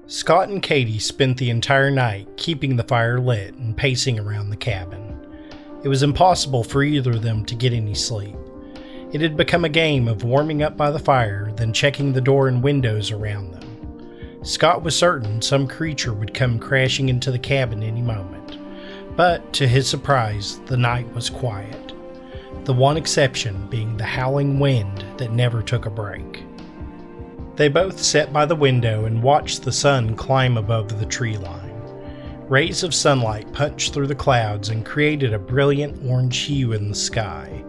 Scott and Katie spent the entire night keeping the fire lit and pacing around the cabin. It was impossible for either of them to get any sleep. It had become a game of warming up by the fire, then checking the door and windows around them. Scott was certain some creature would come crashing into the cabin any moment, but to his surprise, the night was quiet. The one exception being the howling wind that never took a break. They both sat by the window and watched the sun climb above the tree line. Rays of sunlight punched through the clouds and created a brilliant orange hue in the sky.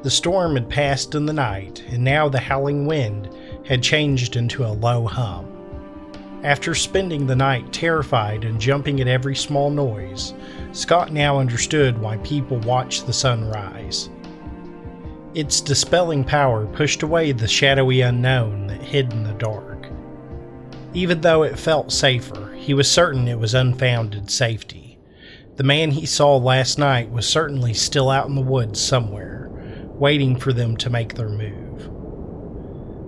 The storm had passed in the night, and now the howling wind had changed into a low hum. After spending the night terrified and jumping at every small noise, Scott now understood why people watched the sun rise. Its dispelling power pushed away the shadowy unknown that hid in the dark. Even though it felt safer, he was certain it was unfounded safety. The man he saw last night was certainly still out in the woods somewhere, waiting for them to make their move.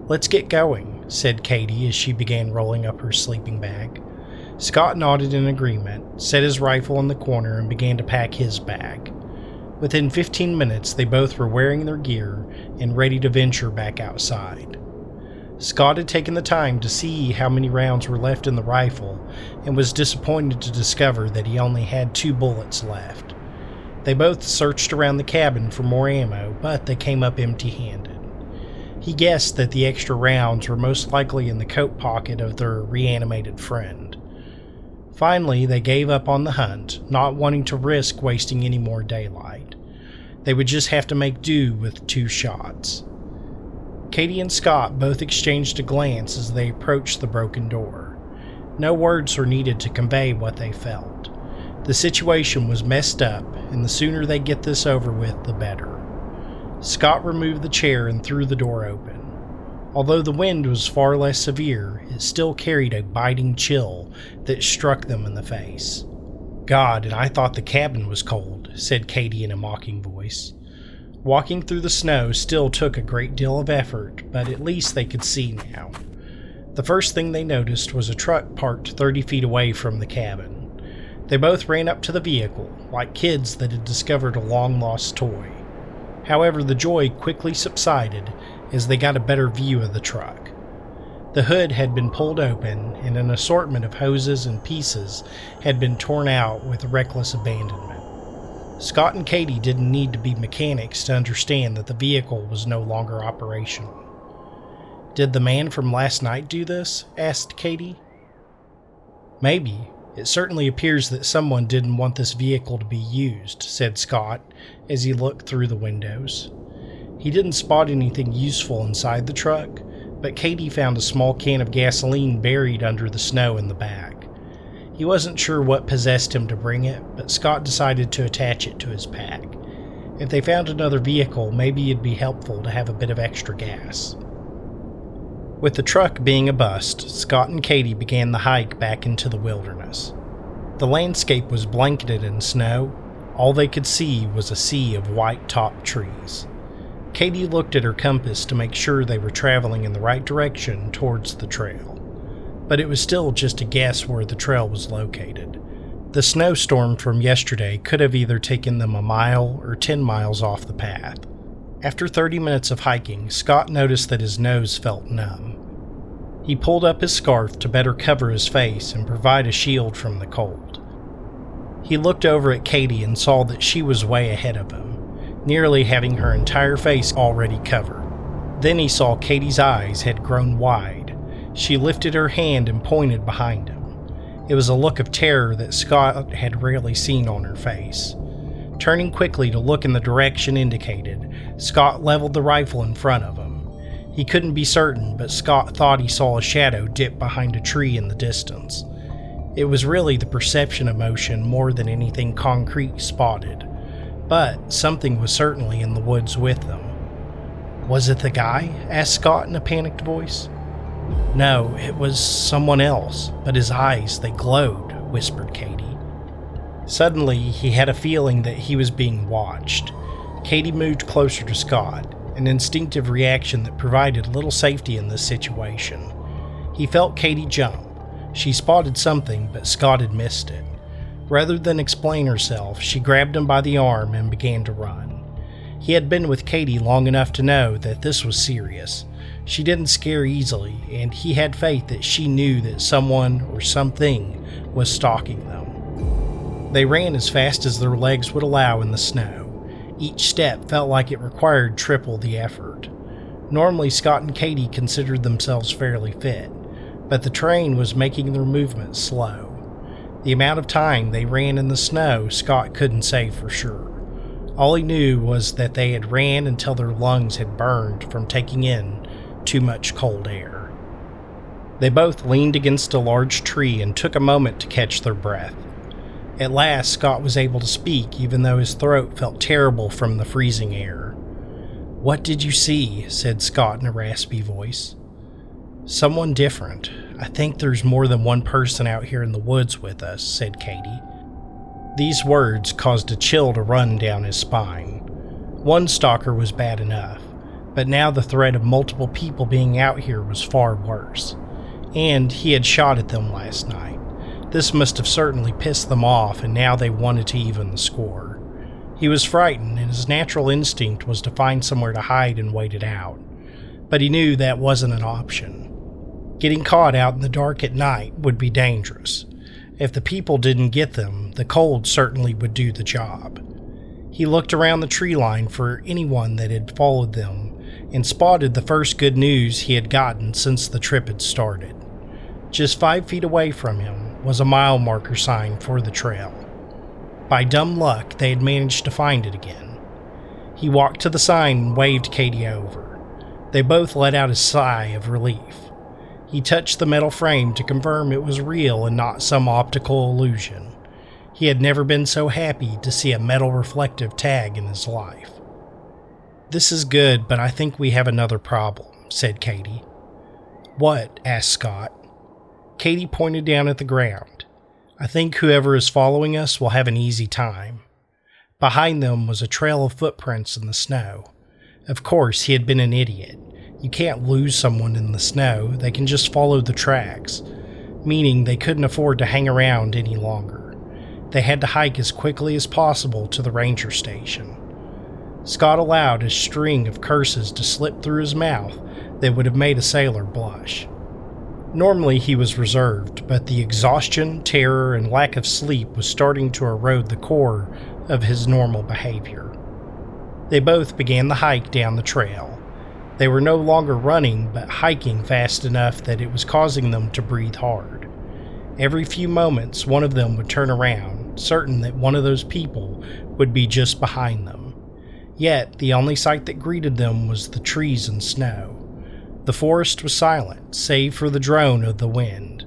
"Let's get going," said Katie as she began rolling up her sleeping bag. Scott nodded in agreement, set his rifle in the corner, and began to pack his bag. Within 15 minutes, they both were wearing their gear and ready to venture back outside. Scott had taken the time to see how many rounds were left in the rifle and was disappointed to discover that he only had 2 bullets left. They both searched around the cabin for more ammo, but they came up empty-handed. He guessed that the extra rounds were most likely in the coat pocket of their reanimated friend. Finally, they gave up on the hunt, not wanting to risk wasting any more daylight. They would just have to make do with 2 shots. Katie and Scott both exchanged a glance as they approached the broken door. No words were needed to convey what they felt. The situation was messed up, and the sooner they get this over with, the better. Scott removed the chair and threw the door open. Although the wind was far less severe, it still carried a biting chill that struck them in the face. "God, and I thought the cabin was cold," said Katie in a mocking voice. Walking through the snow still took a great deal of effort, but at least they could see now. The first thing they noticed was a truck parked 30 feet away from the cabin. They both ran up to the vehicle, like kids that had discovered a long-lost toy. However, the joy quickly subsided as they got a better view of the truck. The hood had been pulled open, and an assortment of hoses and pieces had been torn out with reckless abandonment. Scott and Katie didn't need to be mechanics to understand that the vehicle was no longer operational. "Did the man from last night do this?" asked Katie. "Maybe. It certainly appears that someone didn't want this vehicle to be used," said Scott as he looked through the windows. He didn't spot anything useful inside the truck, but Katie found a small can of gasoline buried under the snow in the back. He wasn't sure what possessed him to bring it, but Scott decided to attach it to his pack. If they found another vehicle, maybe it'd be helpful to have a bit of extra gas. With the truck being a bust, Scott and Katie began the hike back into the wilderness. The landscape was blanketed in snow. All they could see was a sea of white-topped trees. Katie looked at her compass to make sure they were traveling in the right direction towards the trail, but it was still just a guess where the trail was located. The snowstorm from yesterday could have either taken them a mile or 10 miles off the path. After 30 minutes of hiking, Scott noticed that his nose felt numb. He pulled up his scarf to better cover his face and provide a shield from the cold. He looked over at Katie and saw that she was way ahead of him, nearly having her entire face already covered. Then he saw Katie's eyes had grown wide. She lifted her hand and pointed behind him. It was a look of terror that Scott had rarely seen on her face. Turning quickly to look in the direction indicated, Scott leveled the rifle in front of him. He couldn't be certain, but Scott thought he saw a shadow dip behind a tree in the distance. It was really the perception of motion more than anything concrete spotted, but something was certainly in the woods with them. "Was it the guy?" asked Scott in a panicked voice. "No, it was someone else, but his eyes, they glowed," whispered Katie. Suddenly, he had a feeling that he was being watched. Katie moved closer to Scott, an instinctive reaction that provided little safety in this situation. He felt Katie jump. She spotted something, but Scott had missed it. Rather than explain herself, she grabbed him by the arm and began to run. He had been with Katie long enough to know that this was serious. She didn't scare easily, and he had faith that she knew that someone or something was stalking them. They ran as fast as their legs would allow in the snow. Each step felt like it required triple the effort. Normally, Scott and Katie considered themselves fairly fit, but the train was making their movement slow. The amount of time they ran in the snow, Scott couldn't say for sure. All he knew was that they had ran until their lungs had burned from taking in too much cold air. They both leaned against a large tree and took a moment to catch their breath. At last, Scott was able to speak, even though his throat felt terrible from the freezing air. "What did you see?" said Scott in a raspy voice. "Someone different. I think there's more than one person out here in the woods with us," said Katie. These words caused a chill to run down his spine. One stalker was bad enough, but now the threat of multiple people being out here was far worse. And he had shot at them last night. This must have certainly pissed them off, and now they wanted to even the score. He was frightened, and his natural instinct was to find somewhere to hide and wait it out. But he knew that wasn't an option. Getting caught out in the dark at night would be dangerous. If the people didn't get them, the cold certainly would do the job. He looked around the tree line for anyone that had followed them and spotted the first good news he had gotten since the trip had started. Just 5 feet away from him was a mile marker sign for the trail. By dumb luck, they had managed to find it again. He walked to the sign and waved Katie over. They both let out a sigh of relief. He touched the metal frame to confirm it was real and not some optical illusion. He had never been so happy to see a metal reflective tag in his life. "This is good, but I think we have another problem," said Katie. "What?" asked Scott. Katie pointed down at the ground. "I think whoever is following us will have an easy time." Behind them was a trail of footprints in the snow. Of course, he had been an idiot. You can't lose someone in the snow, they can just follow the tracks, meaning they couldn't afford to hang around any longer. They had to hike as quickly as possible to the ranger station. Scott allowed a string of curses to slip through his mouth that would have made a sailor blush. Normally he was reserved, but the exhaustion, terror, and lack of sleep was starting to erode the core of his normal behavior. They both began the hike down the trail. They were no longer running, but hiking fast enough that it was causing them to breathe hard. Every few moments, one of them would turn around, certain that one of those people would be just behind them. Yet, the only sight that greeted them was the trees and snow. The forest was silent, save for the drone of the wind.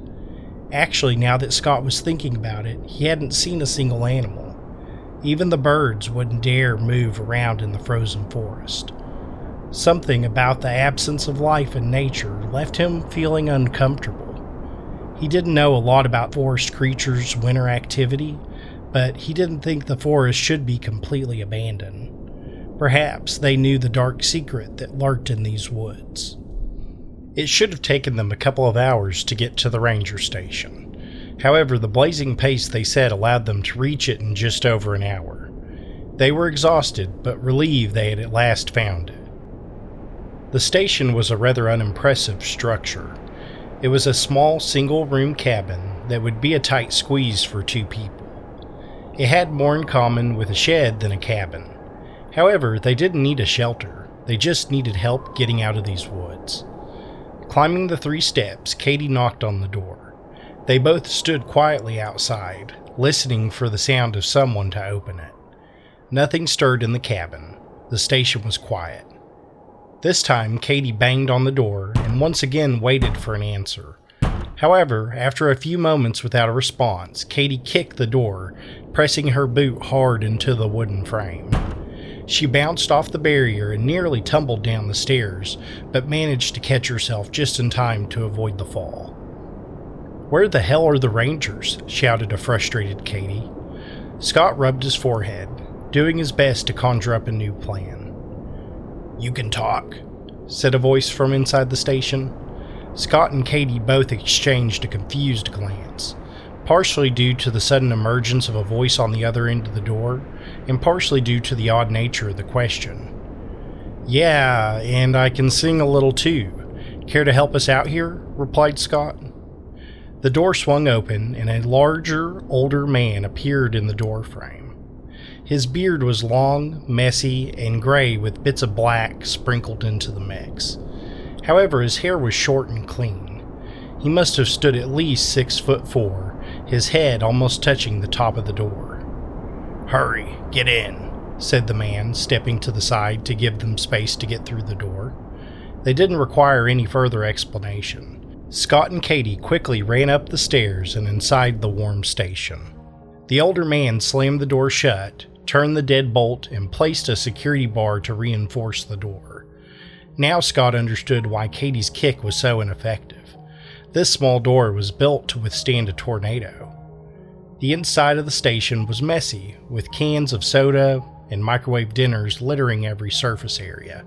Actually, now that Scott was thinking about it, he hadn't seen a single animal. Even the birds wouldn't dare move around in the frozen forest. Something about the absence of life in nature left him feeling uncomfortable. He didn't know a lot about forest creatures' winter activity, but he didn't think the forest should be completely abandoned. Perhaps they knew the dark secret that lurked in these woods. It should have taken them a couple of hours to get to the ranger station. However, the blazing pace they set allowed them to reach it in just over an hour. They were exhausted, but relieved they had at last found it. The station was a rather unimpressive structure. It was a small single-room cabin that would be a tight squeeze for 2 people. It had more in common with a shed than a cabin. However, they didn't need a shelter. They just needed help getting out of these woods. Climbing the 3 steps, Katie knocked on the door. They both stood quietly outside, listening for the sound of someone to open it. Nothing stirred in the cabin. The station was quiet. This time, Katie banged on the door and once again waited for an answer. However, after a few moments without a response, Katie kicked the door, pressing her boot hard into the wooden frame. She bounced off the barrier and nearly tumbled down the stairs, but managed to catch herself just in time to avoid the fall. "Where the hell are the rangers?" shouted a frustrated Katie. Scott rubbed his forehead, doing his best to conjure up a new plan. "You can talk," said a voice from inside the station. Scott and Katie both exchanged a confused glance, partially due to the sudden emergence of a voice on the other end of the door, and partially due to the odd nature of the question. "Yeah, and I can sing a little too. Care to help us out here?" replied Scott. The door swung open, and a larger, older man appeared in the doorframe. His beard was long, messy, and gray with bits of black sprinkled into the mix. However, his hair was short and clean. He must have stood at least 6'4", his head almost touching the top of the door. "Hurry, get in," said the man, stepping to the side to give them space to get through the door. They didn't require any further explanation. Scott and Katie quickly ran up the stairs and inside the warm station. The older man slammed the door shut, turned the deadbolt, and placed a security bar to reinforce the door. Now Scott understood why Katie's kick was so ineffective. This small door was built to withstand a tornado. The inside of the station was messy, with cans of soda and microwave dinners littering every surface area.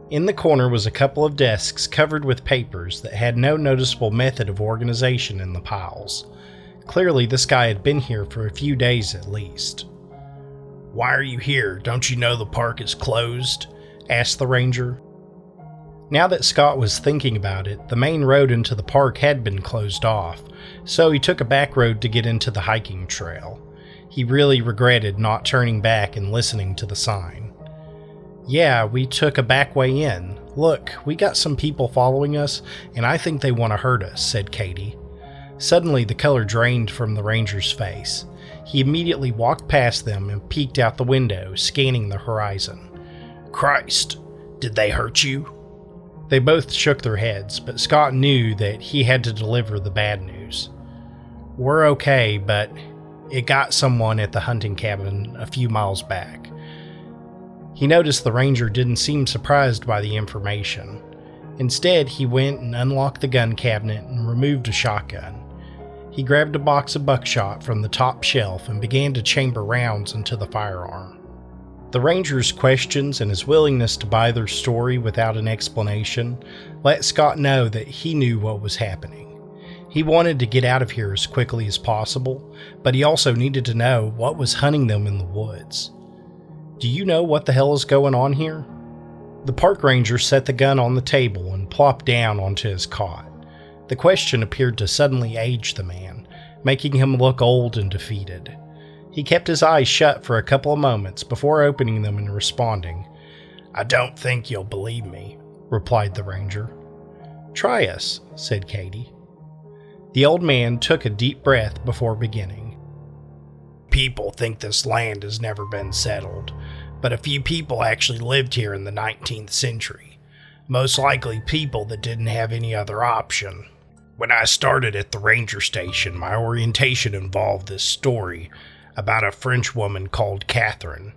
In the corner was a couple of desks covered with papers that had no noticeable method of organization in the piles. Clearly, this guy had been here for a few days at least. "Why are you here? Don't you know the park is closed?" asked the ranger. Now that Scott was thinking about it, the main road into the park had been closed off, so he took a back road to get into the hiking trail. He really regretted not turning back and listening to the sign. "Yeah, we took a back way in. Look, we got some people following us, and I think they want to hurt us," said Katie. Suddenly, the color drained from the ranger's face. He immediately walked past them and peeked out the window, scanning the horizon. "Christ, did they hurt you?" They both shook their heads, but Scott knew that he had to deliver the bad news. "We're okay, but it got someone at the hunting cabin a few miles back." He noticed the ranger didn't seem surprised by the information. Instead, he went and unlocked the gun cabinet and removed a shotgun. He grabbed a box of buckshot from the top shelf and began to chamber rounds into the firearm. The ranger's questions and his willingness to buy their story without an explanation let Scott know that he knew what was happening. He wanted to get out of here as quickly as possible, but he also needed to know what was hunting them in the woods. "Do you know what the hell is going on here?" The park ranger set the gun on the table and plopped down onto his cot. The question appeared to suddenly age the man, making him look old and defeated. He kept his eyes shut for a couple of moments before opening them and responding. "I don't think you'll believe me," replied the ranger. "Try us," said Katie. The old man took a deep breath before beginning. "People think this land has never been settled, but a few people actually lived here in the 19th century. Most likely people that didn't have any other option. When I started at the ranger station, my orientation involved this story about a French woman called Catherine.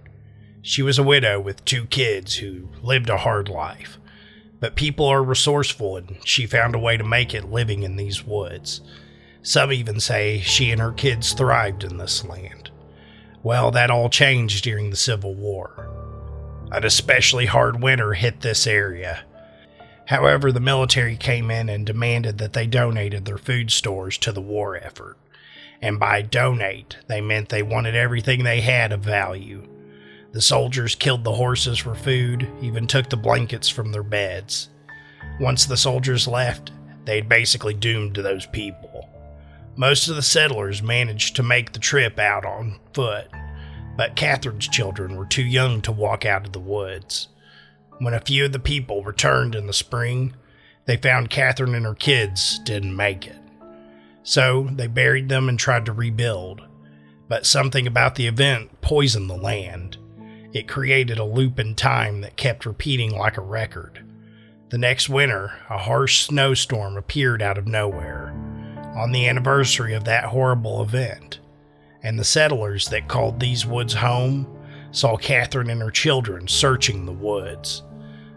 She was a widow with 2 kids who lived a hard life. But people are resourceful, and she found a way to make it living in these woods. Some even say she and her kids thrived in this land. Well, that all changed during the Civil War. An especially hard winter hit this area. However, the military came in and demanded that they donated their food stores to the war effort. And by donate, they meant they wanted everything they had of value. The soldiers killed the horses for food, even took the blankets from their beds. Once the soldiers left, they'd basically doomed those people. Most of the settlers managed to make the trip out on foot, but Catherine's children were too young to walk out of the woods. When a few of the people returned in the spring, they found Catherine and her kids didn't make it. So they buried them and tried to rebuild. But something about the event poisoned the land. It created a loop in time that kept repeating like a record. The next winter, a harsh snowstorm appeared out of nowhere, on the anniversary of that horrible event. And the settlers that called these woods home saw Catherine and her children searching the woods,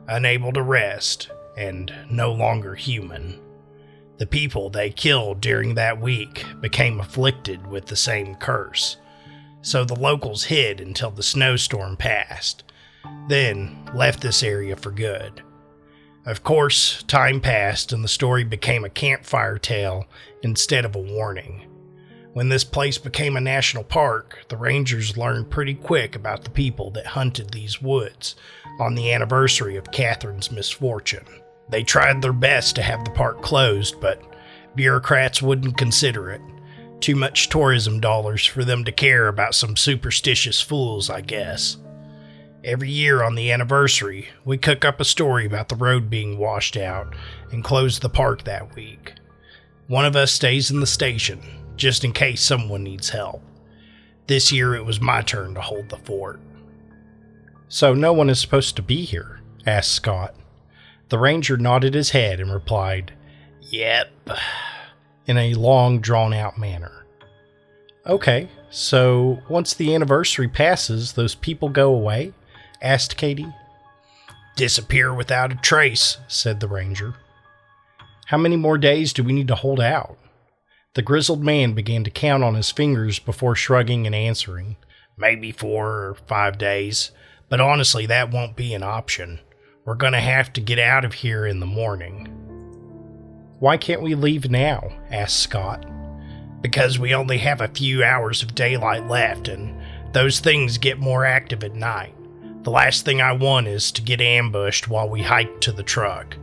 unable to rest and no longer human. The people they killed during that week became afflicted with the same curse, so the locals hid until the snowstorm passed, then left this area for good. Of course, time passed and the story became a campfire tale instead of a warning. When this place became a national park, the rangers learned pretty quick about the people that hunted these woods on the anniversary of Catherine's misfortune. They tried their best to have the park closed, but bureaucrats wouldn't consider it. Too much tourism dollars for them to care about some superstitious fools, I guess. Every year on the anniversary, we cook up a story about the road being washed out and close the park that week. One of us stays in the station, just in case someone needs help. This year it was my turn to hold the fort. So no one is supposed to be here? Asked Scott. The ranger nodded his head and replied, "Yep," in a long, drawn-out manner. Okay, so once the anniversary passes, those people go away? Asked Katie. Disappear without a trace, said the ranger. How many more days do we need to hold out? The grizzled man began to count on his fingers before shrugging and answering. Maybe 4 or 5 days, but honestly that won't be an option. We're gonna have to get out of here in the morning. Why can't we leave now? Asked Scott. Because we only have a few hours of daylight left, and those things get more active at night. The last thing I want is to get ambushed while we hike to the truck.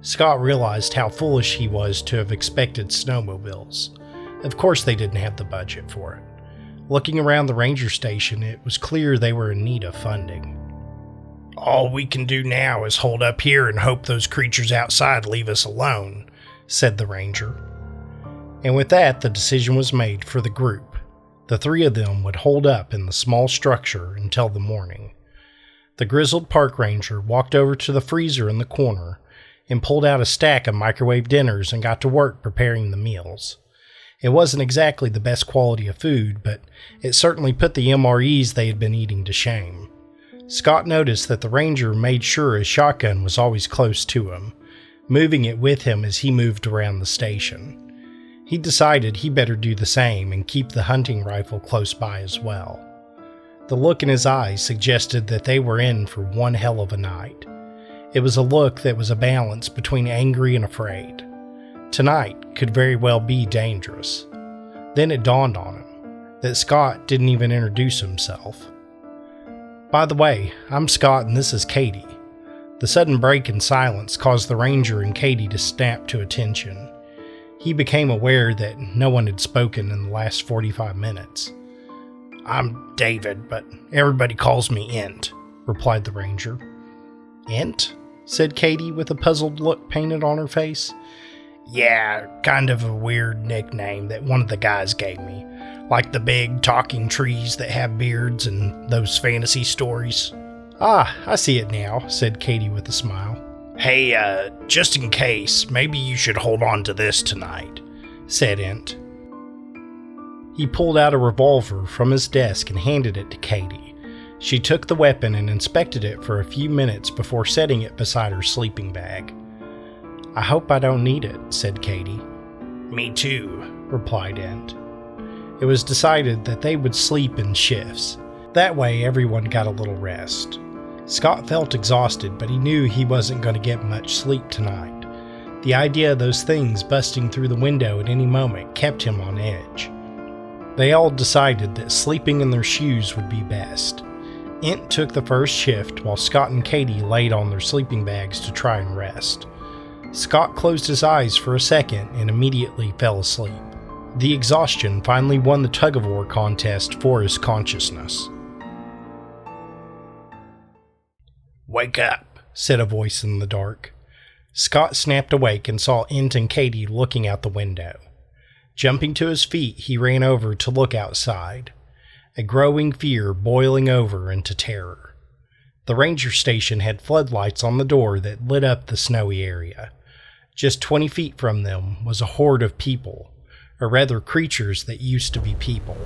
Scott realized how foolish he was to have expected snowmobiles. Of course they didn't have the budget for it. Looking around the ranger station, it was clear they were in need of funding. All we can do now is hold up here and hope those creatures outside leave us alone, said the ranger. And with that, the decision was made for the group. The 3 of them would hold up in the small structure until the morning. The grizzled park ranger walked over to the freezer in the corner and pulled out a stack of microwave dinners and got to work preparing the meals. It wasn't exactly the best quality of food, but it certainly put the MREs they had been eating to shame. Scott noticed that the ranger made sure his shotgun was always close to him, moving it with him as he moved around the station. He decided he better do the same and keep the hunting rifle close by as well. The look in his eyes suggested that they were in for one hell of a night. It was a look that was a balance between angry and afraid. Tonight could very well be dangerous. Then it dawned on him that Scott didn't even introduce himself. By the way, I'm Scott and this is Katie. The sudden break in silence caused the ranger and Katie to snap to attention. He became aware that no one had spoken in the last 45 minutes. I'm David, but everybody calls me Ent, replied the ranger. Ent? Said Katie with a puzzled look painted on her face. Yeah, kind of a weird nickname that one of the guys gave me. Like the big talking trees that have beards and those fantasy stories. Ah, I see it now, said Katie with a smile. Hey, just in case, maybe you should hold on to this tonight, said Ent. He pulled out a revolver from his desk and handed it to Katie. She took the weapon and inspected it for a few minutes before setting it beside her sleeping bag. I hope I don't need it, said Katie. Me too, replied Ent. It was decided that they would sleep in shifts. That way everyone got a little rest. Scott felt exhausted, but he knew he wasn't going to get much sleep tonight. The idea of those things busting through the window at any moment kept him on edge. They all decided that sleeping in their shoes would be best. Ent took the first shift while Scott and Katie laid on their sleeping bags to try and rest. Scott closed his eyes for a second and immediately fell asleep. The exhaustion finally won the tug-of-war contest for his consciousness. Wake up, said a voice in the dark. Scott snapped awake and saw Ent and Katie looking out the window. Jumping to his feet, he ran over to look outside, a growing fear boiling over into terror. The ranger station had floodlights on the door that lit up the snowy area. Just 20 feet from them was a horde of people, or rather creatures that used to be people.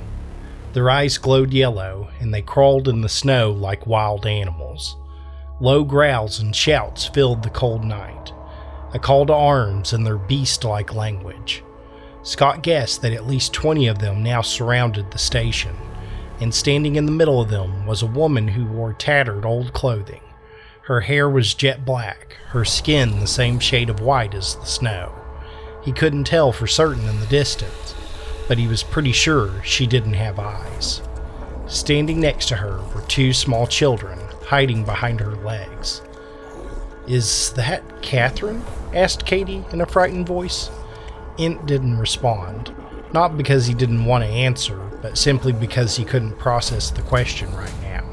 Their eyes glowed yellow, and they crawled in the snow like wild animals. Low growls and shouts filled the cold night, a call to arms in their beast-like language. Scott guessed that at least 20 of them now surrounded the station, and standing in the middle of them was a woman who wore tattered old clothing. Her hair was jet black, her skin the same shade of white as the snow. He couldn't tell for certain in the distance, but he was pretty sure she didn't have eyes. Standing next to her were two small children, hiding behind her legs. "Is that Catherine?" asked Katie in a frightened voice. Ent didn't respond, not because he didn't want to answer, but simply because he couldn't process the question right now.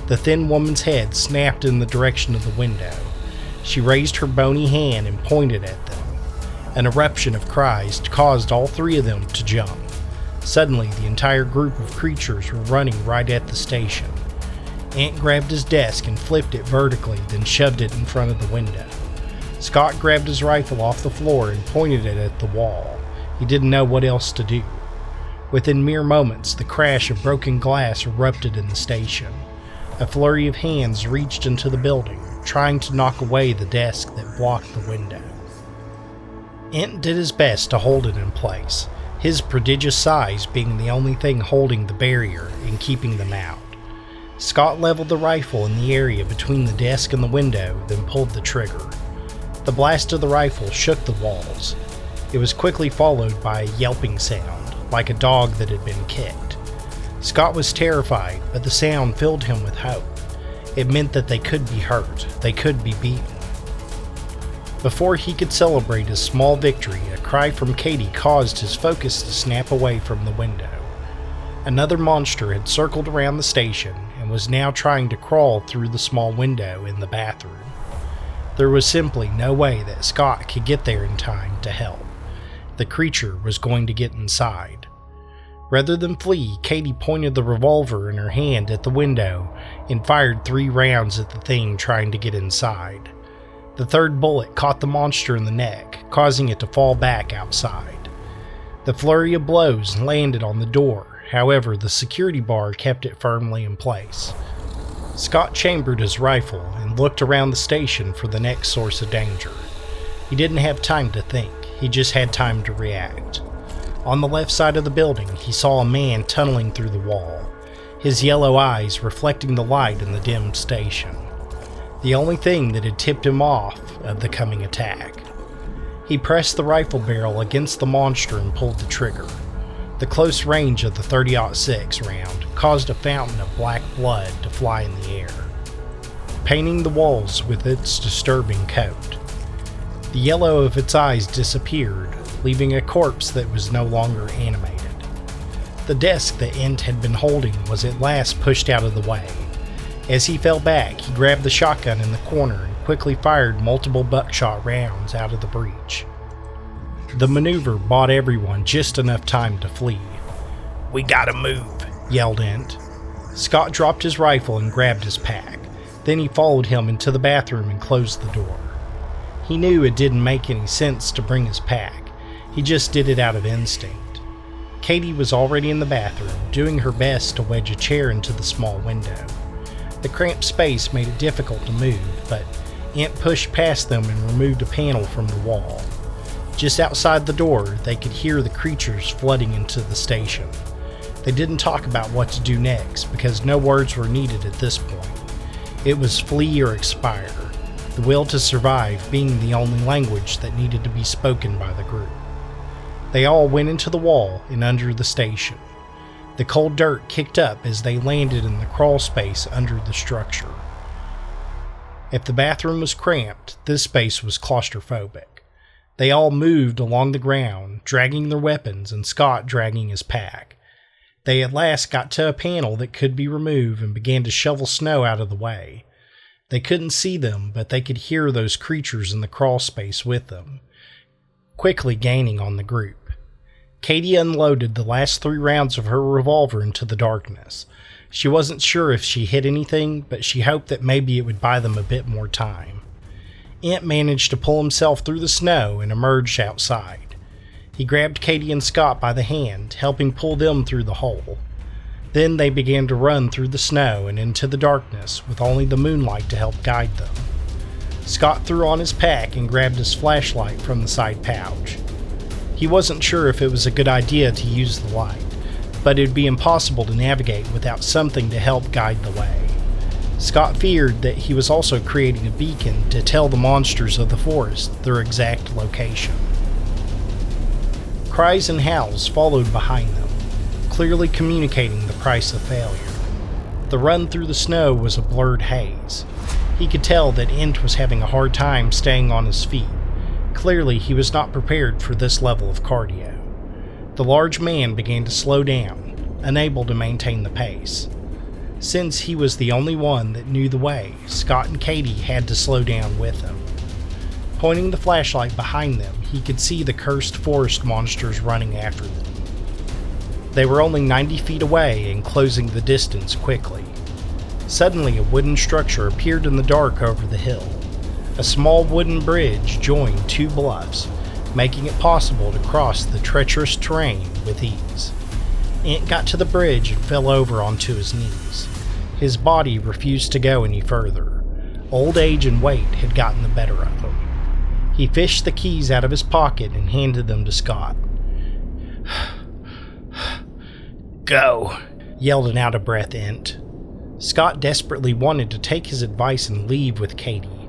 The thin woman's head snapped in the direction of the window. She raised her bony hand and pointed at them. An eruption of cries caused all three of them to jump. Suddenly, the entire group of creatures were running right at the station. Ant grabbed his desk and flipped it vertically, then shoved it in front of the window. Scott grabbed his rifle off the floor and pointed it at the wall. He didn't know what else to do. Within mere moments, the crash of broken glass erupted in the station. A flurry of hands reached into the building, trying to knock away the desk that blocked the window. Ent did his best to hold it in place, his prodigious size being the only thing holding the barrier and keeping them out. Scott leveled the rifle in the area between the desk and the window, then pulled the trigger. The blast of the rifle shook the walls. It was quickly followed by a yelping sound, like a dog that had been kicked. Scott was terrified, but the sound filled him with hope. It meant that they could be hurt, they could be beaten. Before he could celebrate his small victory, a cry from Katie caused his focus to snap away from the window. Another monster had circled around the station and was now trying to crawl through the small window in the bathroom. There was simply no way that Scott could get there in time to help. The creature was going to get inside. Rather than flee, Katie pointed the revolver in her hand at the window and fired 3 rounds at the thing trying to get inside. The third bullet caught the monster in the neck, causing it to fall back outside. The flurry of blows landed on the door, however, the security bar kept it firmly in place. Scott chambered his rifle and looked around the station for the next source of danger. He didn't have time to think, he just had time to react. On the left side of the building, he saw a man tunneling through the wall, his yellow eyes reflecting the light in the dimmed station. The only thing that had tipped him off of the coming attack. He pressed the rifle barrel against the monster and pulled the trigger. The close range of the .30-06 round caused a fountain of black blood to fly in the air, painting the walls with its disturbing coat. The yellow of its eyes disappeared, leaving a corpse that was no longer animated. The desk that Ent had been holding was at last pushed out of the way. As he fell back, he grabbed the shotgun in the corner and quickly fired multiple buckshot rounds out of the breech. The maneuver bought everyone just enough time to flee. "We gotta move," yelled Ent. Scott dropped his rifle and grabbed his pack. Then he followed him into the bathroom and closed the door. He knew it didn't make any sense to bring his pack. He just did it out of instinct. Katie was already in the bathroom, doing her best to wedge a chair into the small window. The cramped space made it difficult to move, but Ent pushed past them and removed a panel from the wall. Just outside the door, they could hear the creatures flooding into the station. They didn't talk about what to do next, because no words were needed at this point. It was flee or expire, the will to survive being the only language that needed to be spoken by the group. They all went into the wall and under the station. The cold dirt kicked up as they landed in the crawl space under the structure. If the bathroom was cramped, this space was claustrophobic. They all moved along the ground, dragging their weapons and Scott dragging his pack. They at last got to a panel that could be removed and began to shovel snow out of the way. They couldn't see them, but they could hear those creatures in the crawl space with them, quickly gaining on the group. Katie unloaded the last 3 rounds of her revolver into the darkness. She wasn't sure if she hit anything, but she hoped that maybe it would buy them a bit more time. Ent managed to pull himself through the snow and emerged outside. He grabbed Katie and Scott by the hand, helping pull them through the hole. Then they began to run through the snow and into the darkness, with only the moonlight to help guide them. Scott threw on his pack and grabbed his flashlight from the side pouch. He wasn't sure if it was a good idea to use the light, but it would be impossible to navigate without something to help guide the way. Scott feared that he was also creating a beacon to tell the monsters of the forest their exact location. Cries and howls followed behind them, clearly communicating the price of failure. The run through the snow was a blurred haze. He could tell that Ent was having a hard time staying on his feet. Clearly, he was not prepared for this level of cardio. The large man began to slow down, unable to maintain the pace. Since he was the only one that knew the way, Scott and Katie had to slow down with him. Pointing the flashlight behind them, he could see the cursed forest monsters running after them. They were only 90 feet away and closing the distance quickly. Suddenly, a wooden structure appeared in the dark over the hill. A small wooden bridge joined two bluffs, making it possible to cross the treacherous terrain with ease. Ent got to the bridge and fell over onto his knees. His body refused to go any further. Old age and weight had gotten the better of him. He fished the keys out of his pocket and handed them to Scott. "Go," yelled an out-of-breath Ent. Scott desperately wanted to take his advice and leave with Katie,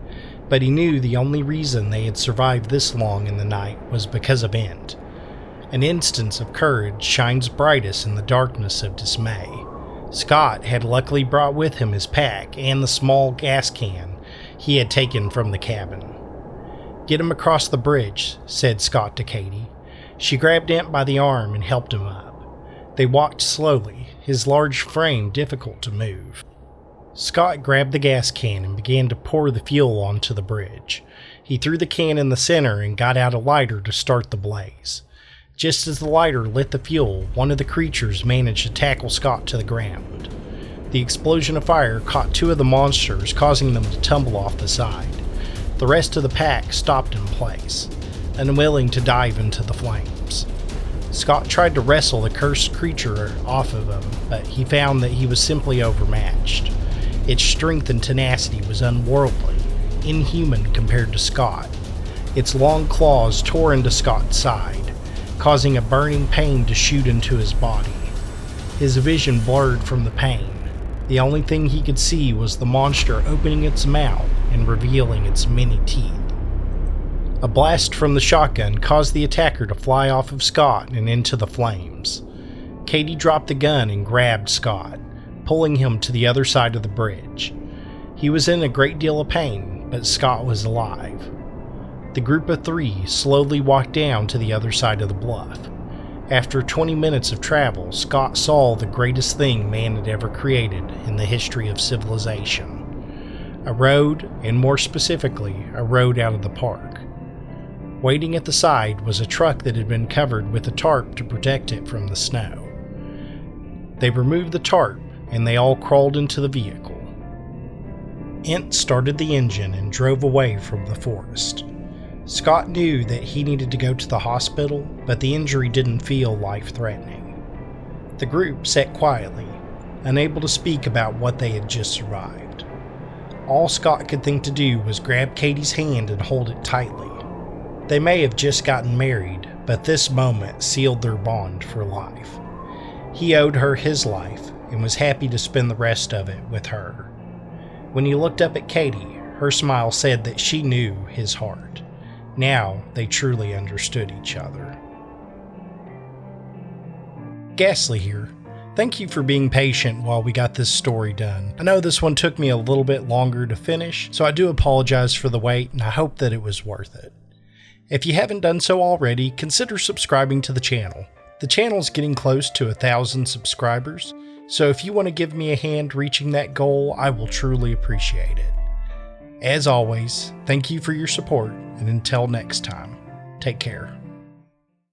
but he knew the only reason they had survived this long in the night was because of Ent. An instance of courage shines brightest in the darkness of dismay. Scott had luckily brought with him his pack and the small gas can he had taken from the cabin. "Get him across the bridge," said Scott to Katie. She grabbed Ent by the arm and helped him up. They walked slowly, his large frame difficult to move. Scott grabbed the gas can and began to pour the fuel onto the bridge. He threw the can in the center and got out a lighter to start the blaze. Just as the lighter lit the fuel, one of the creatures managed to tackle Scott to the ground. The explosion of fire caught two of the monsters, causing them to tumble off the side. The rest of the pack stopped in place, unwilling to dive into the flames. Scott tried to wrestle the cursed creature off of him, but he found that he was simply overmatched. Its strength and tenacity was unworldly, inhuman compared to Scott. Its long claws tore into Scott's side, causing a burning pain to shoot into his body. His vision blurred from the pain. The only thing he could see was the monster opening its mouth and revealing its many teeth. A blast from the shotgun caused the attacker to fly off of Scott and into the flames. Katie dropped the gun and grabbed Scott, pulling him to the other side of the bridge. He was in a great deal of pain, but Scott was alive. The group of three slowly walked down to the other side of the bluff. After 20 minutes of travel, Scott saw the greatest thing man had ever created in the history of civilization. A road, and more specifically, a road out of the park. Waiting at the side was a truck that had been covered with a tarp to protect it from the snow. They removed the tarp, and they all crawled into the vehicle. Ent started the engine and drove away from the forest. Scott knew that he needed to go to the hospital, but the injury didn't feel life-threatening. The group sat quietly, unable to speak about what they had just survived. All Scott could think to do was grab Katie's hand and hold it tightly. They may have just gotten married, but this moment sealed their bond for life. He owed her his life and was happy to spend the rest of it with her. When he looked up at Katie, her smile said that she knew his heart. Now they truly understood each other. Ghastly here. Thank you for being patient while we got this story done. I know this one took me a little bit longer to finish, so I do apologize for the wait, and I hope that it was worth it. If you haven't done so already, consider subscribing to the channel. The channel is getting close to 1,000 subscribers, so if you want to give me a hand reaching that goal, I will truly appreciate it. As always, thank you for your support, and until next time, take care.